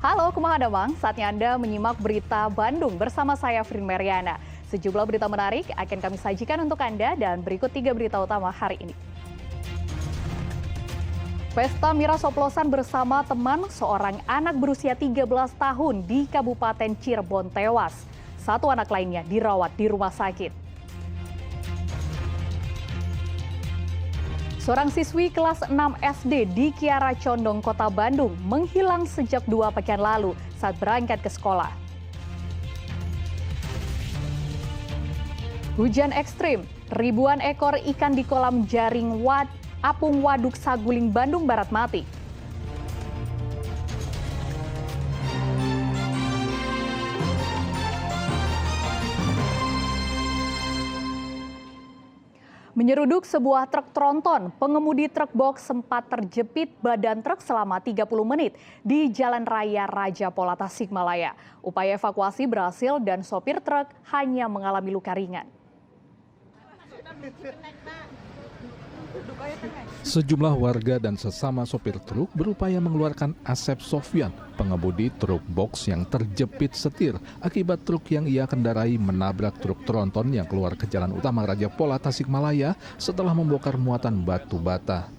Halo kumaha damang, saatnya Anda menyimak berita Bandung bersama saya Frin Meriana. Sejumlah berita menarik akan kami sajikan untuk Anda dan berikut 3 berita utama hari ini. Pesta miras oplosan bersama teman, seorang anak berusia 13 tahun di Kabupaten Cirebon tewas. Satu anak lainnya dirawat di rumah sakit. Seorang siswi kelas 6 SD di Kiara Condong, Kota Bandung menghilang sejak 2 pekan lalu saat berangkat ke sekolah. Hujan ekstrim, ribuan ekor ikan di kolam jaring Apung Waduk Saguling, Bandung Barat mati. Menyeruduk sebuah truk tronton, pengemudi truk box sempat terjepit badan truk selama 30 menit di Jalan Raya Raja Pola, Tasikmalaya. Upaya evakuasi berhasil dan sopir truk hanya mengalami luka ringan. Sejumlah warga dan sesama sopir truk berupaya mengeluarkan Asep Sofyan, pengemudi truk box yang terjepit setir akibat truk yang ia kendarai menabrak truk tronton yang keluar ke jalan utama Raja Pola, Tasikmalaya setelah membongkar muatan batu bata.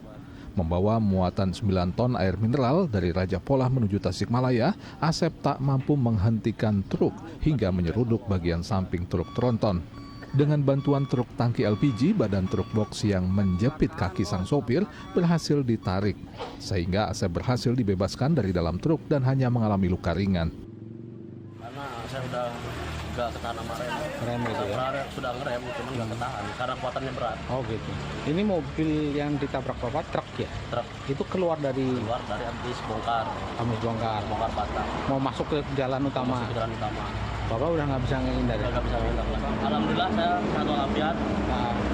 Membawa muatan 9 ton air mineral dari Raja Pola menuju Tasikmalaya, Asep tak mampu menghentikan truk hingga menyeruduk bagian samping truk tronton. Dengan bantuan truk tangki LPG, badan truk box yang menjepit kaki sang sopir berhasil ditarik, sehingga Asep berhasil dibebaskan dari dalam truk dan hanya mengalami luka ringan. Karena saya udah nggak ketahan sama rem gitu ya? Sudah ngerem, cuma nggak ketahan karena kuatannya berat. Oh gitu. Ini mobil yang ditabrak Bapak truk ya? Truk Itu keluar dari habis bongkar bata. Mau masuk ke jalan utama. Masuk ke jalan utama. Bapak udah nggak bisa ngehindar ya? Nggak bisa ngindar lagi. Alhamdulillah saya satu apian,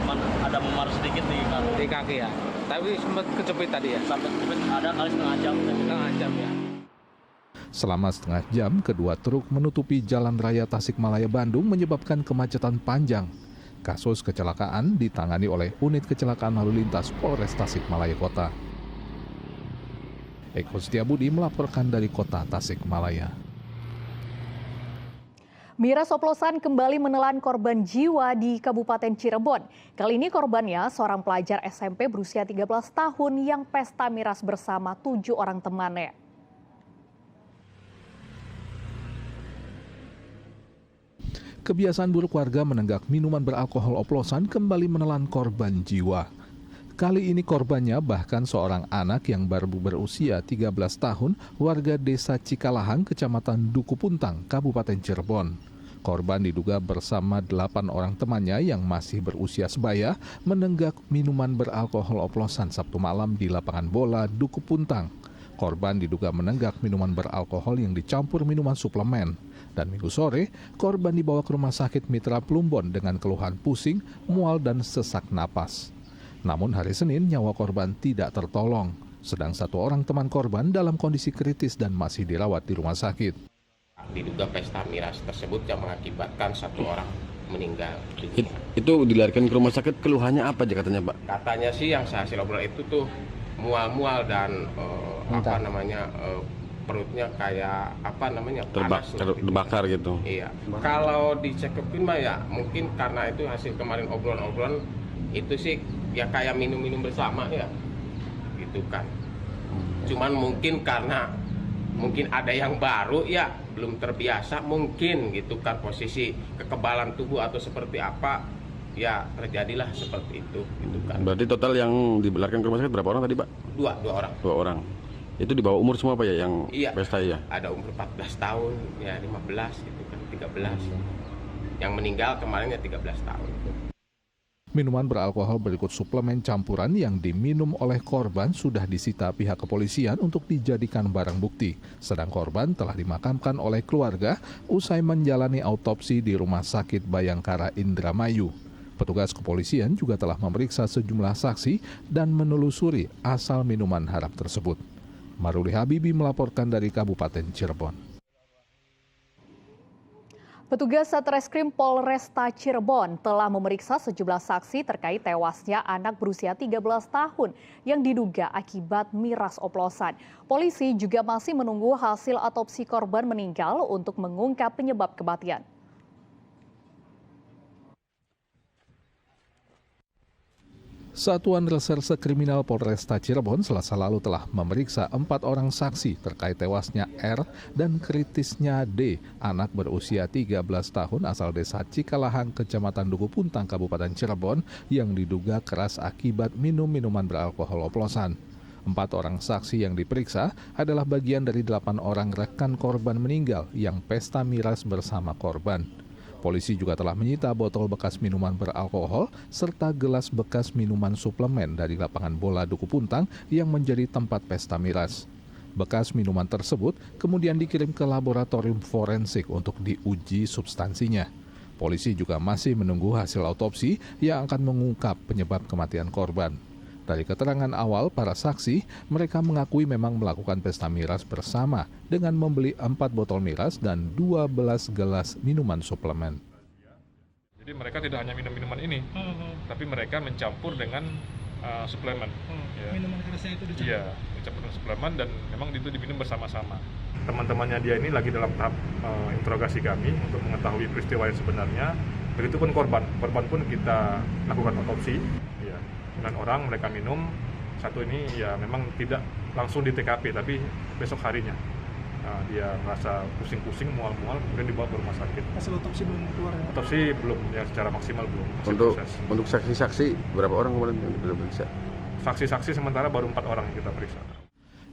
cuman ada memar sedikit di kaki. Di kaki ya? Tapi sempat kejepit tadi ya? Sampai kejepit ada kali setengah jam. Setengah jam ya? Selama setengah jam, kedua truk menutupi Jalan Raya Tasikmalaya Bandung menyebabkan kemacetan panjang. Kasus kecelakaan ditangani oleh Unit Kecelakaan Lalu Lintas Polres Tasikmalaya Kota. Eko Setiabudi melaporkan dari Kota Tasikmalaya. Miras oplosan kembali menelan korban jiwa di Kabupaten Cirebon. Kali ini korbannya seorang pelajar SMP berusia 13 tahun yang pesta miras bersama 7 orang temannya. Kebiasaan buruk warga menenggak minuman beralkohol oplosan kembali menelan korban jiwa. Kali ini korbannya bahkan seorang anak yang baru berusia 13 tahun, warga desa Cikalahang, Kecamatan Duku Puntang, Kabupaten Cirebon. Korban diduga bersama 8 orang temannya yang masih berusia sebaya menenggak minuman beralkohol oplosan Sabtu malam di lapangan bola Duku Puntang. Korban diduga menenggak minuman beralkohol yang dicampur minuman suplemen. Dan Minggu sore, korban dibawa ke Rumah Sakit Mitra Plumbon dengan keluhan pusing, mual, dan sesak napas. Namun hari Senin nyawa korban tidak tertolong, sedang 1 orang teman korban dalam kondisi kritis dan masih dirawat di rumah sakit. Diduga pesta miras tersebut yang mengakibatkan 1 orang meninggal. Itu dilarikan ke rumah sakit, keluhannya apa aja katanya Pak? Katanya sih yang saya hasil obrolan itu tuh mual-mual dan perutnya kayak terbakar gitu. Iya. Kalau dicekekin mah ya mungkin karena itu hasil kemarin obrolan itu sih ya kayak minum-minum bersama ya, gitu kan. Cuman mungkin karena ada yang baru ya belum terbiasa mungkin gitu kan, posisi kekebalan tubuh atau seperti apa ya terjadilah seperti itu gitu kan. Berarti total yang dilarikan ke rumah sakit berapa orang tadi Pak? 2 orang. 2 orang. Itu di bawah umur semua Pak ya yang pesta ya? Ada umur 14 tahun, ya 15 gitu kan, 13. Yang meninggal kemarin ya 13 tahun. Minuman beralkohol berikut suplemen campuran yang diminum oleh korban sudah disita pihak kepolisian untuk dijadikan barang bukti. Sedang korban telah dimakamkan oleh keluarga usai menjalani autopsi di Rumah Sakit Bayangkara Indramayu. Petugas kepolisian juga telah memeriksa sejumlah saksi dan menelusuri asal minuman haram tersebut. Maruli Habibi melaporkan dari Kabupaten Cirebon. Petugas Satreskrim Polresta Cirebon telah memeriksa sejumlah saksi terkait tewasnya anak berusia 13 tahun yang diduga akibat miras oplosan. Polisi juga masih menunggu hasil otopsi korban meninggal untuk mengungkap penyebab kematian. Satuan Reserse Kriminal Polresta Cirebon Selasa lalu telah memeriksa 4 orang saksi terkait tewasnya R dan kritisnya D, anak berusia 13 tahun asal desa Cikalahang, Kecamatan Duku Puntang, Kabupaten Cirebon yang diduga keras akibat minum minuman beralkohol oplosan. 4 orang saksi yang diperiksa adalah bagian dari 8 orang rekan korban meninggal yang pesta miras bersama korban. Polisi juga telah menyita botol bekas minuman beralkohol serta gelas bekas minuman suplemen dari lapangan bola Duku Puntang yang menjadi tempat pesta miras. Bekas minuman tersebut kemudian dikirim ke laboratorium forensik untuk diuji substansinya. Polisi juga masih menunggu hasil autopsi yang akan mengungkap penyebab kematian korban. Dari keterangan awal para saksi, mereka mengakui memang melakukan pesta miras bersama dengan membeli 4 botol miras dan 12 gelas minuman suplemen. Jadi mereka tidak hanya minum minuman ini, tapi mereka mencampur dengan suplemen. Ya. Minuman kerasnya itu dicampur? Iya, dicampur dengan suplemen dan memang itu diminum bersama-sama. Teman-temannya dia ini lagi dalam tahap interogasi kami untuk mengetahui peristiwa yang sebenarnya. Begitupun korban pun kita lakukan otopsi. Ya. 9 orang mereka minum, satu ini ya memang tidak langsung di TKP tapi besok harinya dia merasa pusing-pusing, mual-mual, kemudian dibawa ke rumah sakit. Hasil otopsi belum keluar ya? Otopsi belum, ya secara maksimal belum. Untuk saksi-saksi berapa orang kemarin yang diperiksa? Saksi-saksi sementara baru 4 orang yang kita periksa.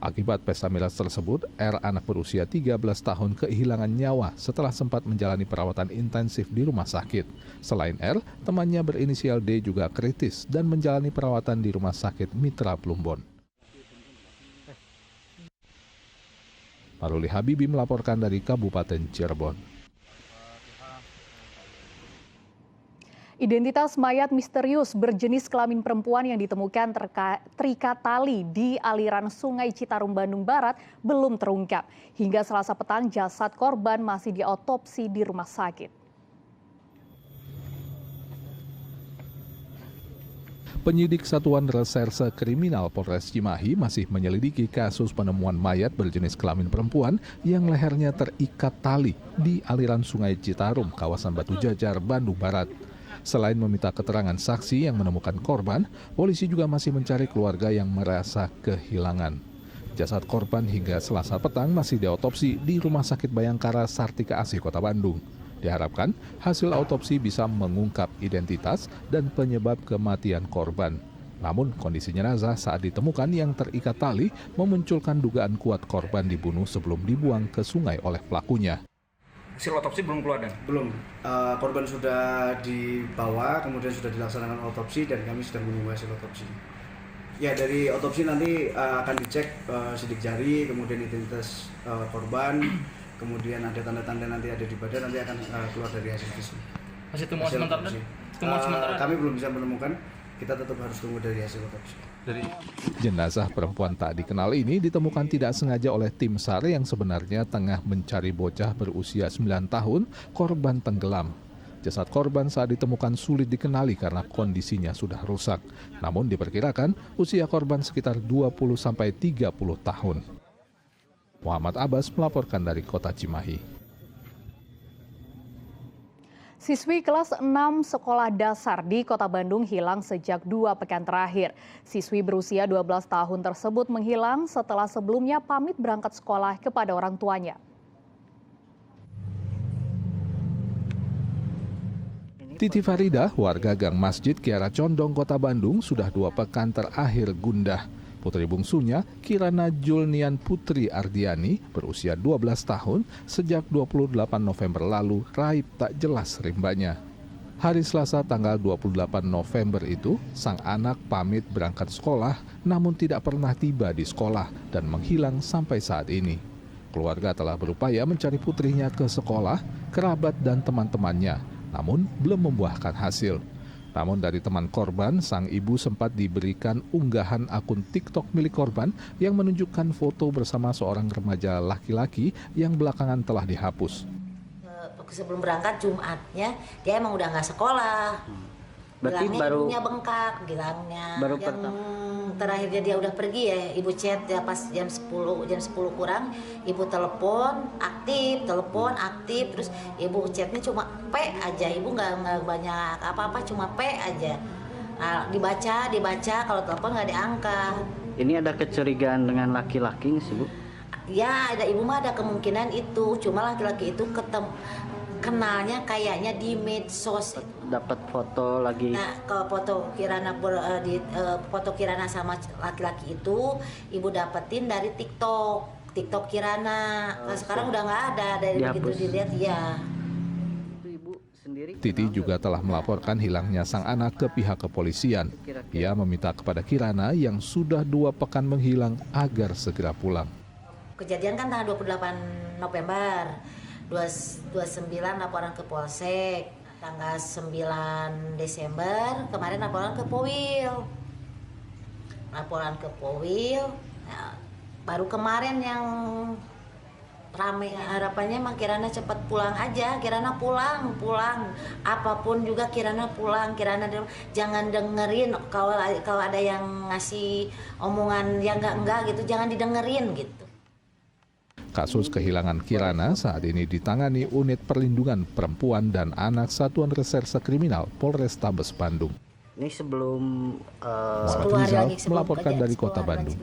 Akibat pesta miras tersebut, R anak berusia 13 tahun kehilangan nyawa setelah sempat menjalani perawatan intensif di rumah sakit. Selain R, temannya berinisial D juga kritis dan menjalani perawatan di Rumah Sakit Mitra Plumbon. Maruli Habibi melaporkan dari Kabupaten Cirebon. Identitas mayat misterius berjenis kelamin perempuan yang ditemukan terikat tali di aliran Sungai Citarum, Bandung Barat belum terungkap. Hingga Selasa petang jasad korban masih diotopsi di rumah sakit. Penyidik Satuan Reserse Kriminal Polres Cimahi masih menyelidiki kasus penemuan mayat berjenis kelamin perempuan yang lehernya terikat tali di aliran Sungai Citarum, kawasan Batu Jajar, Bandung Barat. Selain meminta keterangan saksi yang menemukan korban, polisi juga masih mencari keluarga yang merasa kehilangan. Jasad korban hingga Selasa petang masih diotopsi di Rumah Sakit Bayangkara Sartika Asih, Kota Bandung. Diharapkan hasil autopsi bisa mengungkap identitas dan penyebab kematian korban. Namun kondisi jenazah saat ditemukan yang terikat tali memunculkan dugaan kuat korban dibunuh sebelum dibuang ke sungai oleh pelakunya. Hasil otopsi belum keluar, Dan? Belum. Korban sudah dibawa, kemudian sudah dilaksanakan otopsi dan kami sedang menunggu hasil otopsi. Ya, dari otopsi nanti akan dicek sidik jari, kemudian identitas korban, kemudian ada tanda-tanda nanti ada di badan, nanti akan keluar dari hasil visum. Masih temuan sementara, Dan? Temuan sementara? Kami belum bisa menemukan, kita tetap harus tunggu dari hasil otopsi. Jenazah perempuan tak dikenal ini ditemukan tidak sengaja oleh tim SAR yang sebenarnya tengah mencari bocah berusia 9 tahun korban tenggelam. Jasad korban saat ditemukan sulit dikenali karena kondisinya sudah rusak. Namun diperkirakan usia korban sekitar 20-30 tahun. Muhammad Abbas melaporkan dari Kota Cimahi. Siswi kelas 6 sekolah dasar di Kota Bandung hilang sejak 2 pekan terakhir. Siswi berusia 12 tahun tersebut menghilang setelah sebelumnya pamit berangkat sekolah kepada orang tuanya. Titi Faridah, warga Gang Masjid Kiara Condong, Kota Bandung, sudah 2 pekan terakhir gundah. Putri bungsunya, Kirana Julnian Putri Ardiani, berusia 12 tahun, sejak 28 November lalu raib tak jelas rimbanya. Hari Selasa tanggal 28 November itu, sang anak pamit berangkat sekolah, namun tidak pernah tiba di sekolah dan menghilang sampai saat ini. Keluarga telah berupaya mencari putrinya ke sekolah, kerabat dan teman-temannya, namun belum membuahkan hasil. Namun dari teman korban, sang ibu sempat diberikan unggahan akun TikTok milik korban yang menunjukkan foto bersama seorang remaja laki-laki yang belakangan telah dihapus. sebelum berangkat Jumatnya dia emang udah nggak sekolah. Berarti Bilangnya baru ibunya bengkak, bilangnya. baru yang terakhirnya dia udah pergi ya, ibu chat ya pas jam 10 kurang, ibu telepon aktif, terus ibu chatnya cuma P aja, ibu nggak banyak apa-apa, cuma P aja. Nah, dibaca, kalau telepon nggak diangkat. ini ada kecurigaan dengan laki-laki nggak sih, Bu? Ya, ada ibu mah ada kemungkinan itu, cuma laki-laki itu kenalnya kayaknya di medsos. Dapat foto lagi. Nah, kalau foto foto Kirana sama laki-laki itu ibu dapetin dari TikTok Kirana. Nah, sekarang udah nggak ada, dari begitu dilihat ya. Titi juga telah melaporkan hilangnya sang anak ke pihak kepolisian. Ia meminta kepada Kirana yang sudah 2 pekan menghilang agar segera pulang. Kejadian kan tanggal 28 November. 29 laporan ke Polsek, tanggal 9 Desember kemarin laporan ke Powil. Nah, baru kemarin yang rame harapannya mah Kirana cepat pulang aja, Kirana pulang apapun juga Kirana pulang, Kirana jangan dengerin kalau ada yang ngasih omongan yang enggak gitu, jangan didengerin gitu. Kasus kehilangan Kirana saat ini ditangani Unit Perlindungan Perempuan dan Anak Satuan Reserse Kriminal Polrestabes Bandung. Ini sebelum Muhammad Rizal melaporkan dari Kota Bandung.